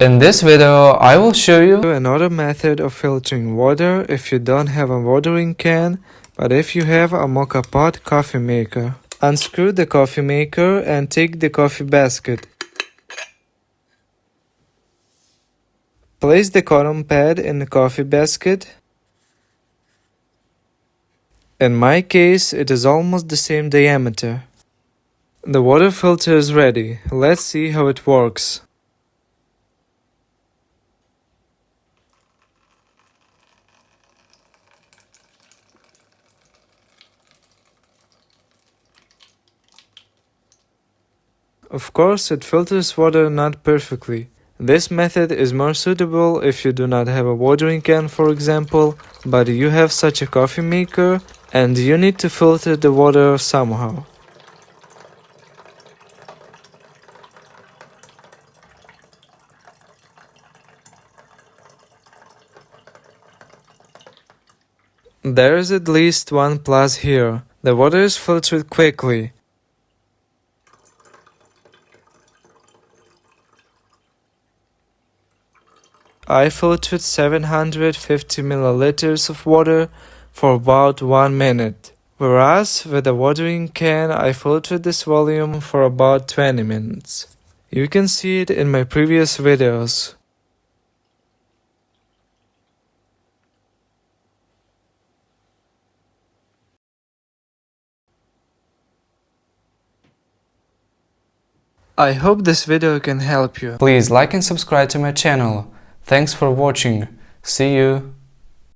In this video, I will show you another method of filtering water if you don't have a watering can, but if you have a moka pot coffee maker. Unscrew the coffee maker and take the coffee basket. Place the cotton pad in the coffee basket. In my case, it is almost the same diameter. The water filter is ready. Let's see how it works. Of course, it filters water not perfectly. This method is more suitable if you do not have a watering can, for example, but you have such a coffee maker and you need to filter the water somehow. There is at least one plus here. The water is filtered quickly. I filtered 750 milliliters of water for about 1 minute, whereas with a watering can I filtered this volume for about 20 minutes. You can see it in my previous videos. I hope this video can help you. Please like and subscribe to my channel. Thanks for watching. See you.